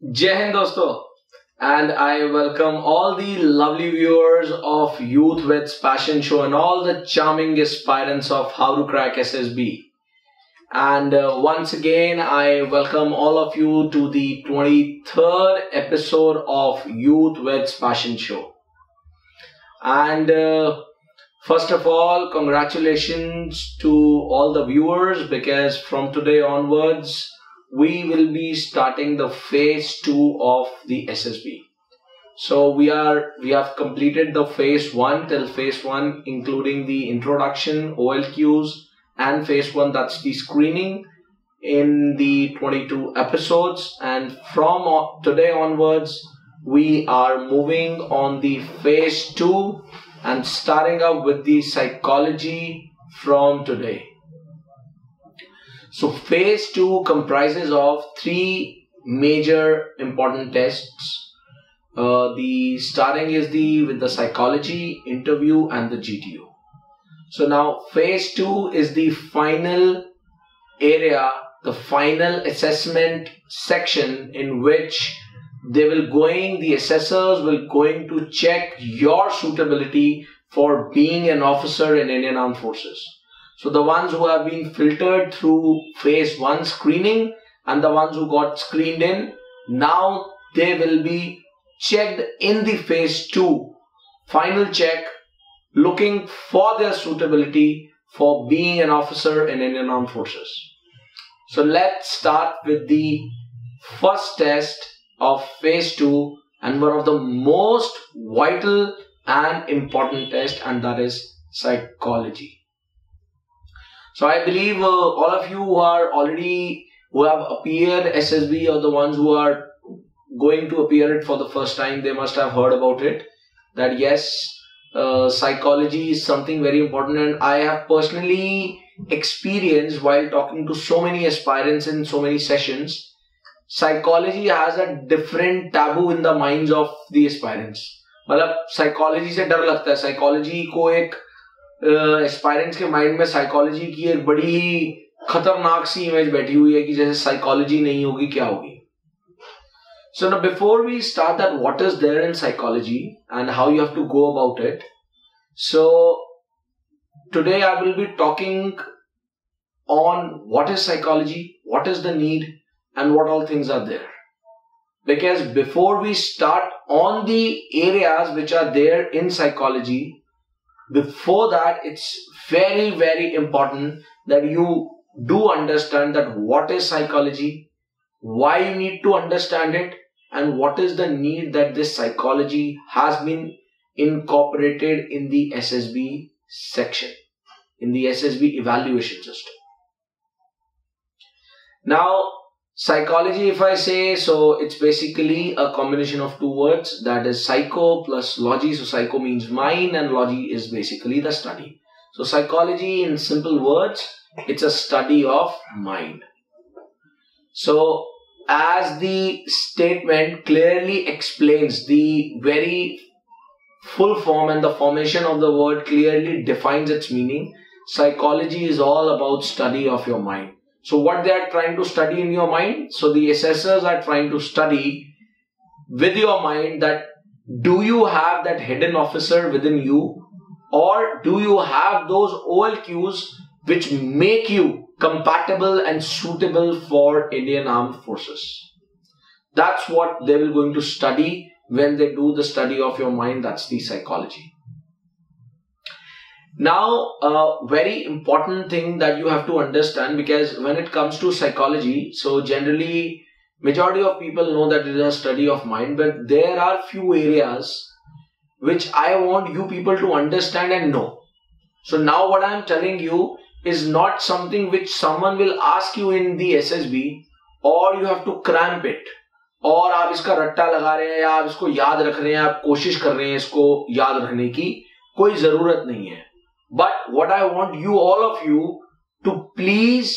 Jai Hind dosto, and I welcome all the lovely viewers of Youth Weds Passion Show and all the charming aspirants of How to Crack SSB. And once again, I welcome all of you to the 23rd episode of Youth Weds Passion Show. And first of all, congratulations to all the viewers, because from today onwards, we will be starting the phase 2 of the SSB. So we have completed the phase 1 till phase 1, including the introduction, OLQs, and phase 1, that's the screening, in the 22 episodes. And from today onwards, we are moving on the phase 2 and starting up with the psychology from today. So phase 2 comprises of 3 major important tests. The starting is with the psychology, interview, and the GTO. So now phase 2 is the final area, the final assessment section, in which the assessors will going to check your suitability for being an officer in Indian Armed Forces. So the ones who have been filtered through phase 1 screening and the ones who got screened in, now they will be checked in the phase 2 final check, looking for their suitability for being an officer in Indian Armed Forces. So let's start with the first test of phase 2 and one of the most vital and important tests, and that is psychology. So I believe all of you who have appeared SSB, or the ones who are going to appear it for the first time, they must have heard about it. That yes, psychology is something very important, and I have personally experienced while talking to so many aspirants in so many sessions. Psychology has a different taboo in the minds of the aspirants. मतलब psychology से डर लगता है. Psychology को एक aspirants के mind में psychology की एक बड़ी ही खतरनाक सी इमेज बैठी हुई है कि जैसे साइकोलॉजी नहीं होगी क्या होगी. So now before we start that, what is there in psychology and how you have to go about it. So today I will be talking on what is psychology, what is the need, and what all things are there. Because before we start on the areas which are there in psychology, before that, it's very, very important that you do understand that what is psychology, why you need to understand it, and what is the need that this psychology has been incorporated in the SSB section, in the SSB evaluation system. Now, psychology, if I say, so it's basically a combination of 2 words, that is psycho plus logy. So psycho means mind and logy is basically the study. So psychology, in simple words, it's a study of mind. So as the statement clearly explains, the very full form and the formation of the word clearly defines its meaning. Psychology is all about study of your mind. So what they are trying to study in your mind? So the assessors are trying to study with your mind that do you have that hidden officer within you, or do you have those OLQs which make you compatible and suitable for Indian Armed Forces. That's what they will going to study when they do the study of your mind. That's the psychology. Now, a very important thing that you have to understand, because when it comes to psychology, so generally majority of people know that it is a study of mind, but there are few areas which I want you people to understand and know. So now what I am telling you is not something which someone will ask you in the SSB, or you have to cramp it, और आप इसका रट्टा लगा रहे हैं या आप इसको याद रख रहे हैं, आप कोशिश कर रहे हैं इसको याद रखने की, कोई जरूरत नहीं है. But what I want you, all of you, to please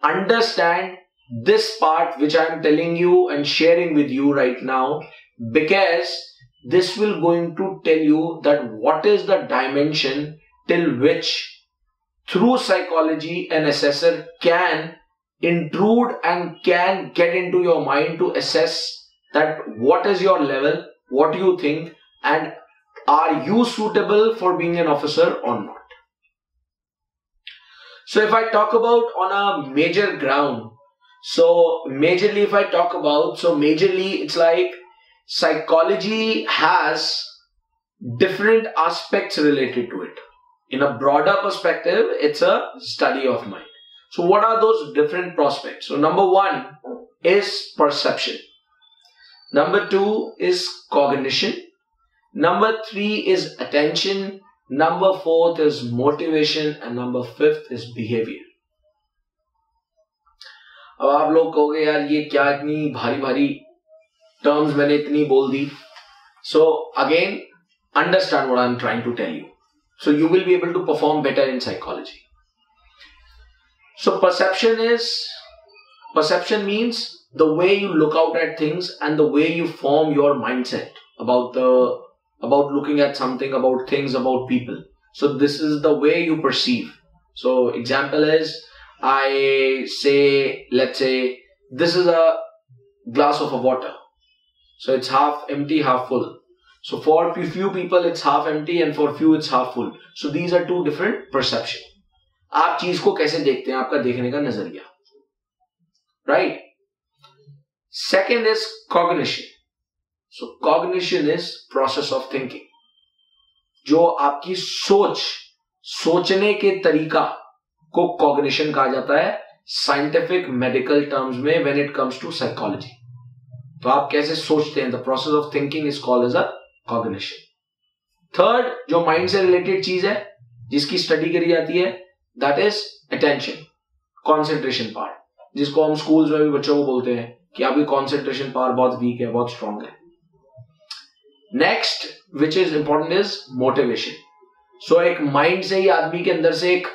understand this part which I am telling you and sharing with you right now, because this will going to tell you that what is the dimension till which through psychology an assessor can intrude and can get into your mind to assess that what is your level, what do you think, and are you suitable for being an officer or not? So if I talk about on a major ground, majorly it's like psychology has different aspects related to it. In a broader perspective, it's a study of mind. So what are those different prospects? So number one is perception. Number two is cognition. Number three is attention. Number fourth is motivation. And number fifth is behavior. अब आप लोग कहोगे यार ये क्या इतनी भारी भारी terms मैंने इतनी बोल दी. So again, understand what I'm trying to tell you. So you will be able to perform better in psychology. So perception means the way you look out at things and the way you form your mindset about looking at something, about things, about people. So this is the way you perceive. So example is, let's say this is a glass of a water. So it's half empty, half full. So for few people it's half empty and for few it's half full. So these are two different perceptions. आप चीज को कैसे देखते हैं, आपका देखने का नजरिया. Right? Second is cognition. So cognition is process of thinking. जो आपकी सोचने के तरीका को cognition कहा जाता है scientific medical terms में when it comes to psychology. तो आप कैसे सोचते हैं, the process of thinking is called as a cognition. Third, जो mind से related चीज है जिसकी study करी जाती है, that is attention, concentration part, जिसको हम schools में भी बच्चों को बोलते हैं कि आपकी concentration power बहुत weak है, बहुत strong है. Next, which is important, is motivation. So एक mind से ही आदमी के अंदर से एक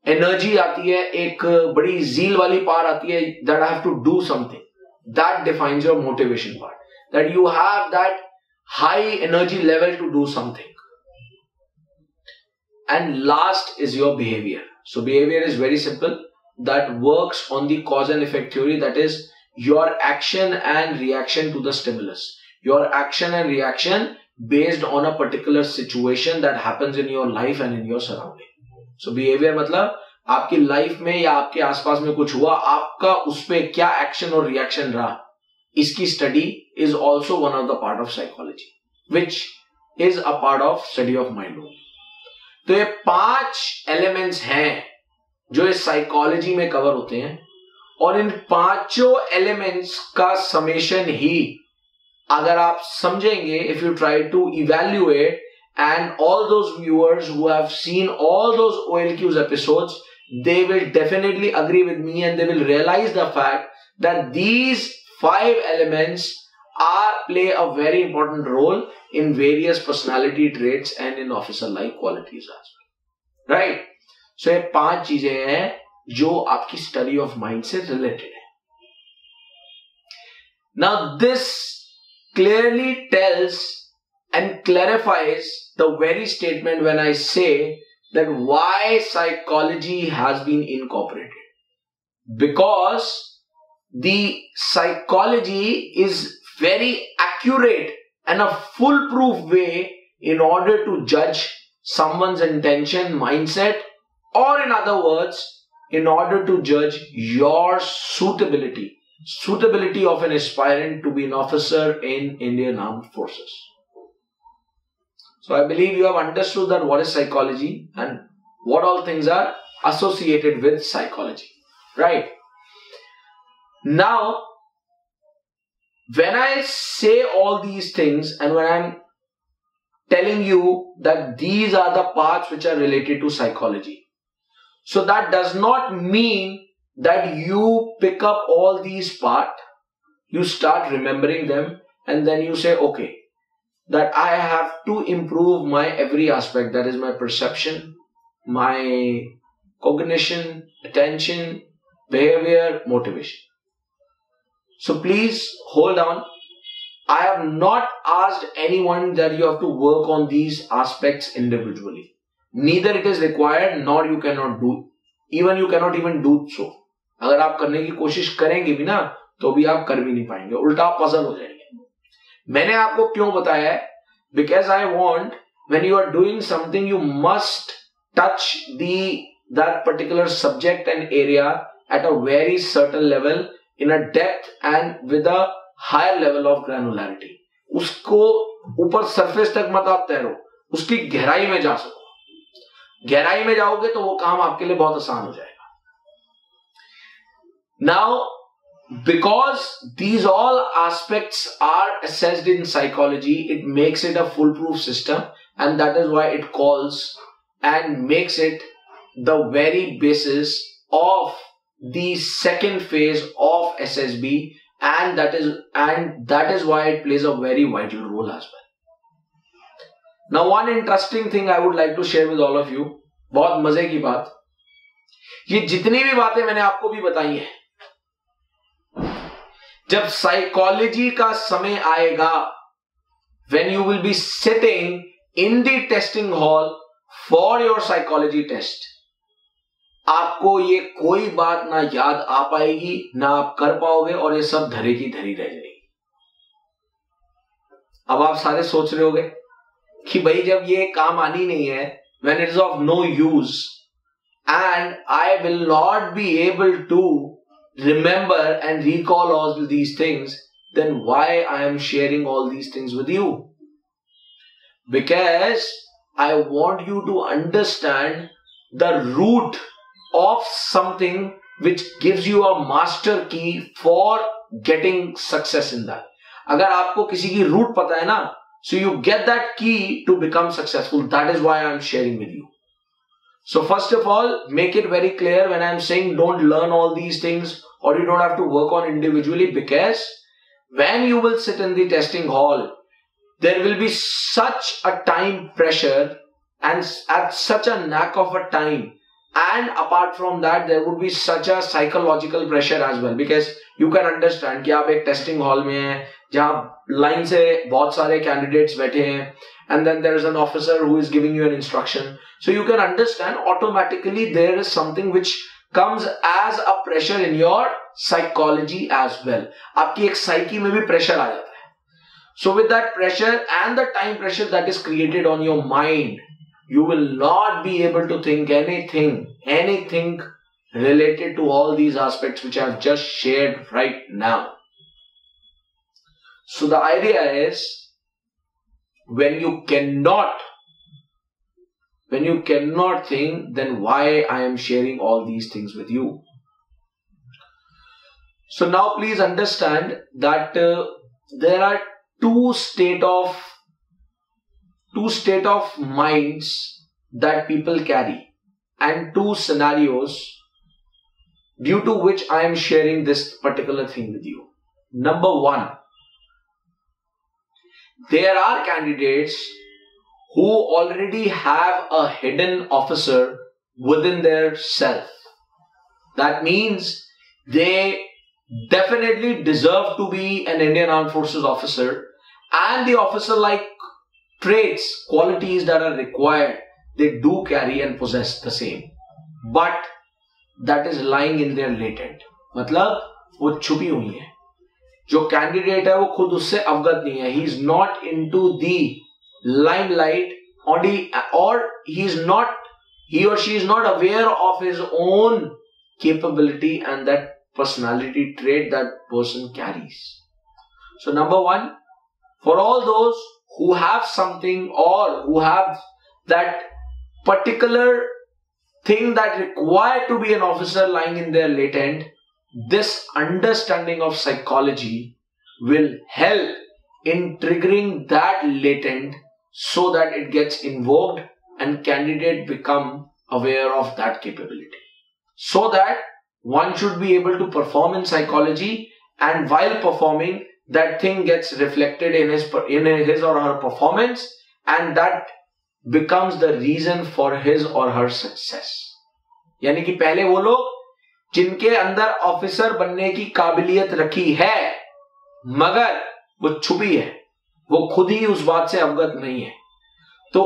energy आती है, एक बड़ी zeal वाली power आती है, that I have to do something. That defines your motivation part. That you have that high energy level to do something. And last is your behavior. So behavior is very simple. That works on the cause and effect theory. That is your action and reaction to the stimulus. Your action and reaction based on a particular situation that happens in your life and in your surrounding. So behavior मतलब आपकी life में या आपके आसपास में कुछ हुआ, आपका उस पे क्या एक्शन और रिएक्शन रहा, इसकी study is also one of the part of psychology, which is a part of study of mind. तो ये 5 एलिमेंट्स हैं जो इस साइकोलॉजी में कवर होते हैं, और इन 5 एलिमेंट्स का समेशन ही अगर आप समझेंगे, if you try to evaluate, and all those viewers who have seen all those OLQs episodes, they will definitely agree with me and they will realize the fact that these 5 elements play a very important role in various personality traits and in officer-like qualities as well. Right? So ये 5 चीजें हैं जो आपकी study of mind से related है. Now this clearly tells and clarifies the very statement when I say that why psychology has been incorporated. Because the psychology is very accurate and a foolproof way in order to judge someone's intention, mindset, or in other words, in order to judge your suitability of an aspirant to be an officer in Indian Armed Forces. So I believe you have understood that what is psychology and what all things are associated with psychology. Right? Now, when I say all these things and when I'm telling you that these are the parts which are related to psychology, so that does not mean that you pick up all these parts, you start remembering them, and then you say, okay, that I have to improve my every aspect, that is my perception, my cognition, attention, behavior, motivation. So please hold on. I have not asked anyone that you have to work on these aspects individually. Neither it is required, nor you cannot do. Even you cannot even do so. अगर आप करने की कोशिश करेंगे भी ना, तो भी आप कर भी नहीं पाएंगे, उल्टा आप पजल हो जाएंगे. मैंने आपको क्यों बताया है? Because I want, when you are doing something, you must touch that particular subject and area at a very certain level, in a depth and with a higher level of granularity. उसको ऊपर surface तक मत आप तैरो, उसकी गहराई में जा सको। गहराई में जाओगे तो वो काम आपके लिए बहुत आसान हो जाएगा। Now, because these all aspects are assessed in psychology, it makes it a foolproof system, and that is why it calls and makes it the very basis of the second phase of SSB, and that is why it plays a very vital role as well. Now, one interesting thing I would like to share with all of you, बहुत मजे की बात, ये जितनी भी बातें मैंने आपको भी बताई हैं, जब साइकोलॉजी का समय आएगा, when you will be sitting in the testing hall for your psychology test, आपको ये कोई बात ना याद आ पाएगी, ना आप कर पाओगे, और ये सब धरे की धरी रह जाएगी। अब आप सारे सोच रहे होगे कि भाई जब ये काम आनी नहीं है, when it is of no use and I will not be able to remember and recall all these things, then why I am sharing all these things with you? Because I want you to understand the root of something which gives you a master key for getting success in that. अगर आपको किसी की root पता है ना, so you get that key to become successful. That is why I am sharing with you. So first of all, make it very clear when I am saying don't learn all these things, or you don't have to work on individually, because when you will sit in the testing hall, there will be such a time pressure and at such a knack of a time, and apart from that there would be such a psychological pressure as well, because you can understand कि आप एक testing hall में हैं जहाँ line से बहुत सारे candidates बैठे हैं, and then there is an officer who is giving you an instruction, so you can understand automatically there is something which comes as a pressure in your psychology as well. आपकी एक psyche में भी pressure आ जाता है. So with that pressure and the time pressure that is created on your mind, you will not be able to think anything related to all these aspects which I have just shared right now. So the idea is, when you cannot think, then why I am sharing all these things with you? So now please understand that there are two state of minds that people carry, and two scenarios due to which I am sharing this particular thing with you. Number one, there are candidates who already have a hidden officer within their self. That means they definitely deserve to be an Indian Armed Forces officer, and the officer-like traits, qualities that are required, they do carry and possess the same. But that is lying in their latent. मतलब वो छुपी हुई है. जो candidate है वो खुद उससे अवगत नहीं है. He is not into the limelight, or he or she is not aware of his own capability and that personality trait that person carries. So number one, for all those who have something or who have that particular thing that required to be an officer lying in their latent, this understanding of psychology will help in triggering that latent so that it gets invoked and candidate become aware of that capability. So that one should be able to perform in psychology, and while performing, that thing gets reflected in his or her performance, and that becomes the reason for his or her success. यानी कि पहले वो लोग जिनके अंदर officer बनने की काबिलियत रखी है, मगर वो छुपी है, वो खुद ही उस बात से अवगत नहीं है. तो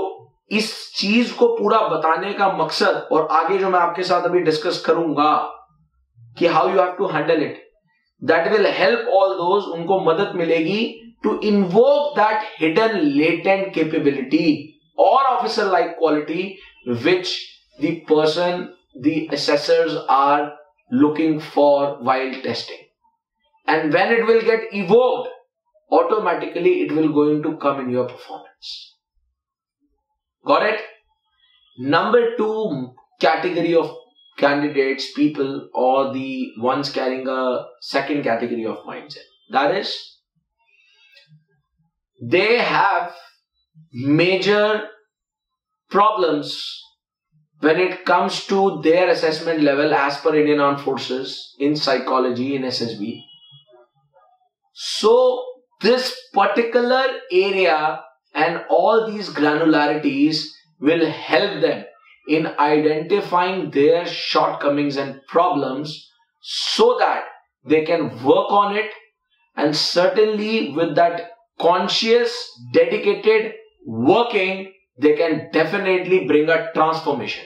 इस चीज को पूरा बताने का मकसद, और आगे जो मैं आपके साथ अभी डिस्कस करूंगा कि how you have to handle it, that will help all those, उनको मदद मिलेगी to invoke that hidden latent capability or officer-like quality which the person, the assessors are looking for while testing. And when it will get evoked, automatically it will going to come in your performance. Got it? Number 2 category of candidates, people, or the ones carrying a second category of mindset. That is, they have major problems when it comes to their assessment level as per Indian Armed Forces in psychology in SSB. So this particular area and all these granularities will help them in identifying their shortcomings and problems so that they can work on it, and certainly with that conscious, dedicated working, they can definitely bring a transformation.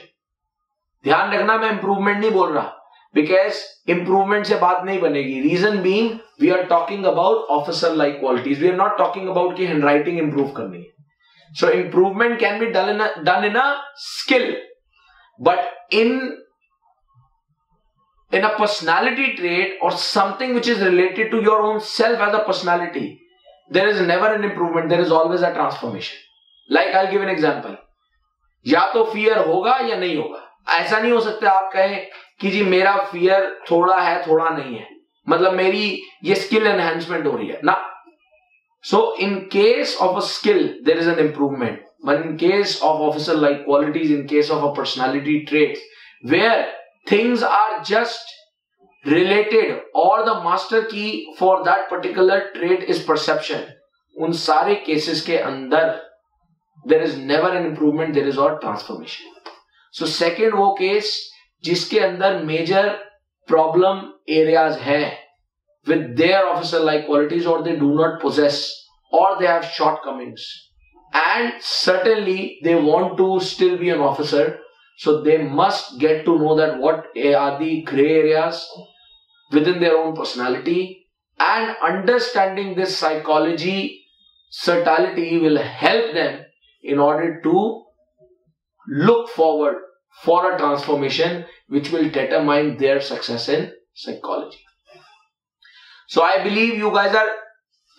ध्यान रखना, मैं improvement नहीं बोल रहा, because improvement से बात नहीं बनेगी. Reason being, we are talking about officer-like qualities. We are not talking about कि handwriting improve करनी है. So improvement can be done in a skill, but in a personality trait or something which is related to your own self as a personality, there is never an improvement. There is always a transformation. Like I'll give an example. या तो fear होगा या नहीं होगा. ऐसा नहीं हो सकता आप कहें कि जी मेरा fear थोड़ा है थोड़ा नहीं है, मतलब मेरी ये skill enhancement हो रही है ना. So in case of a skill, there is an improvement. But in case of officer-like qualities, in case of a personality trait, where things are just related or the master key for that particular trait is perception, उन सारे cases के अंदर there is never an improvement, there is all transformation. So second वो case जिसके अंदर major problem areas है with their officer-like qualities, or they do not possess, or they have shortcomings, and certainly they want to still be an officer, so they must get to know that what are the gray areas within their own personality, and understanding this psychology certainty will help them in order to look forward for a transformation which will determine their success in psychology. So I believe you guys are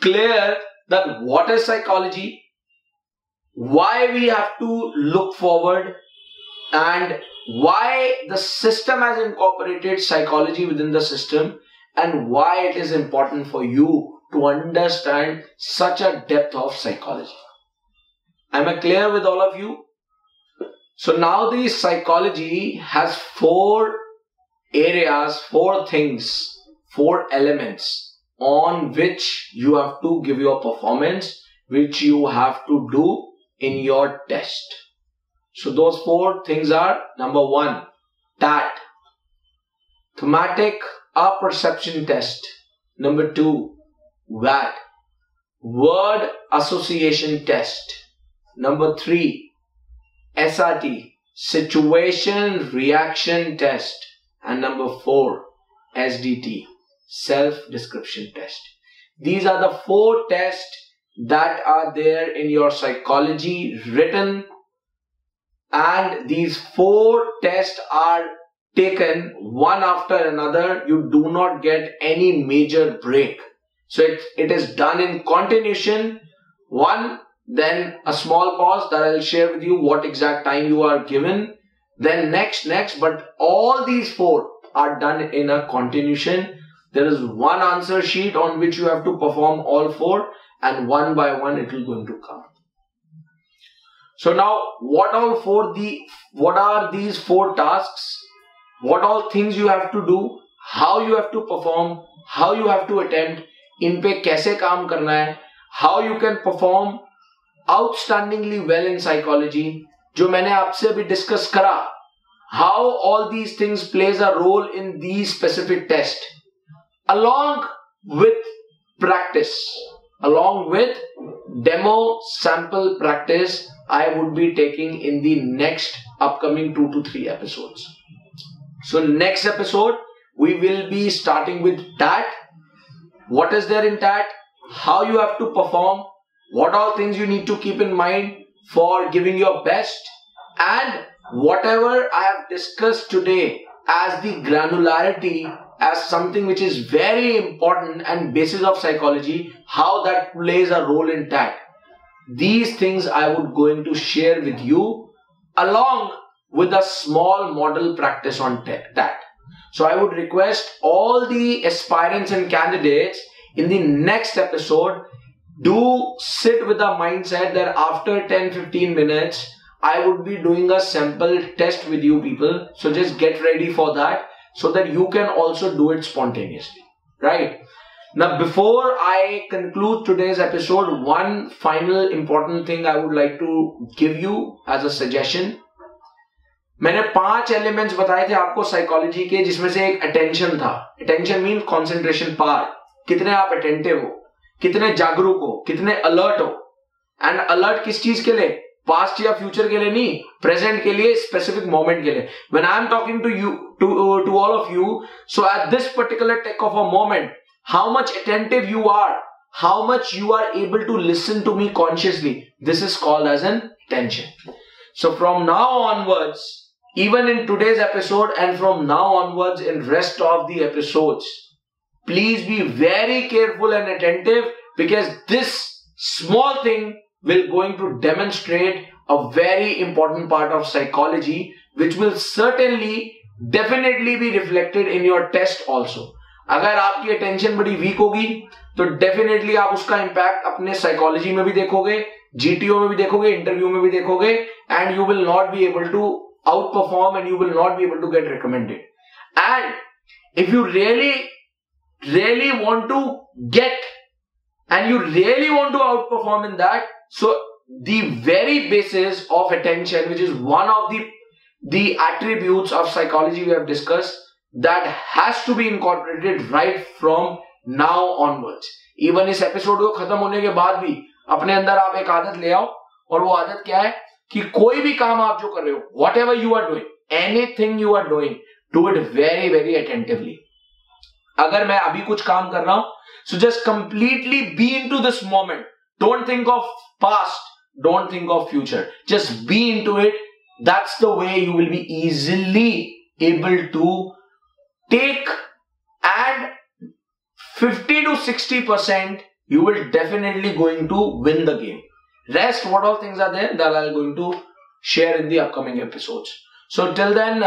clear that what is psychology, why we have to look forward, and why the system has incorporated psychology within the system, and why it is important for you to understand such a depth of psychology. Am I clear with all of you? So now the psychology has 4 areas, 4 things, 4 elements on which you have to give your performance, which you have to do in your test. So those 4 things are: number 1, TAT, thematic apperception test. Number 2, WAT, word association test. Number 3, SRT, situation reaction test. And number 4, SDT, self-description test. These are the 4 tests that are there in your psychology written, and these 4 tests are taken one after another. You do not get any major break. So it is done in continuation. One, then a small pause that I'll share with you what exact time you are given. Then next, but all these 4 are done in a continuation. There is one answer sheet on which you have to perform all 4, and one by one it will going to come. So now what are these 4 tasks? What all things you have to do, how you have to perform, how you have to attempt, इन पे कैसे काम करना है, how you can perform outstandingly well in psychology, जो मैंने आपसे अभी discuss करा, how all these things plays a role in these specific tests, along with practice, along with demo sample practice, I would be taking in the next upcoming 2 to 3 episodes. So next episode, we will be starting with TAT. What is there in TAT? how you have to perform, what all things you need to keep in mind for giving your best, and whatever I have discussed today as the granularity, as something which is very important and basis of psychology, how that plays a role in TAT. These things I would going to share with you along with a small model practice on TAT. So I would request all the aspirants and candidates in the next episode, do sit with the mindset that after 10-15 minutes, I would be doing a sample test with you people. So just get ready for that so that you can also do it spontaneously, right? Now, before I conclude today's episode, one final important thing I would like to give you as a suggestion. मैंने 5 elements बताए थे आपको psychology के, जिसमें से एक attention था. Attention mean concentration power. कितने आप अटेंटिव हो, कितने जागरूक हो, कितने अलर्ट हो. एंड अलर्ट किस चीज के लिए? पास्ट या फ्यूचर के लिए नहीं, प्रेजेंट के लिए, स्पेसिफिक मोमेंट के लिए. When I am talking to you, to all of you, so at this particular take of a moment, how much attentive you are, how much you are able to listen to me consciously, this is called as an attention. So from now onwards, even in today's episode and from now onwards in rest of the episodes, please be very careful and attentive, because this small thing will going to demonstrate a very important part of psychology, which will certainly definitely be reflected in your test also. अगर आपकी attention बड़ी weak होगी तो definitely आप उसका impact अपने psychology में भी देखोगे, GTO में भी देखोगे, interview में भी देखोगे, and you will not be able to outperform and you will not be able to get recommended. And if you really want to get and you really want to outperform in that, so the very basis of attention, which is one of the attributes of psychology we have discussed, that has to be incorporated right from now onwards. Even इस episode को खत्म होने के बाद भी अपने अंदर आप एक आदत ले आओ, और वो आदत क्या है कि कोई भी काम आप जो कर रहे हो, whatever you are doing, anything you are doing, do it very very attentively. अगर मैं अभी कुछ काम कर रहा हूं, so just completely be into this moment. Don't think of past, don't think of future, just be into it. That's the way you will be easily able to take, and 50 to 60% you will definitely going to win the game. Rest, what all things are there, that I'm going to share in the upcoming episodes. So till then,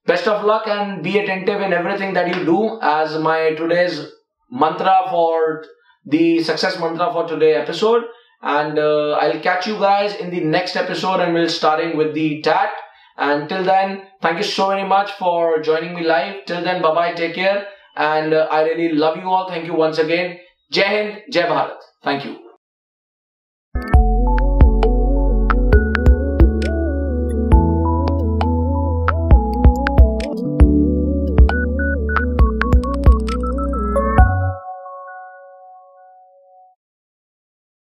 best of luck and be attentive in everything that you do, as my today's mantra for the success mantra for today's episode. And I'll catch you guys in the next episode, and we'll starting with the TAT. And till then, thank you so very much for joining me live. Till then, bye bye, take care, and I really love you all. Thank you once again. Jai Hind, Jai Bharat. Thank you.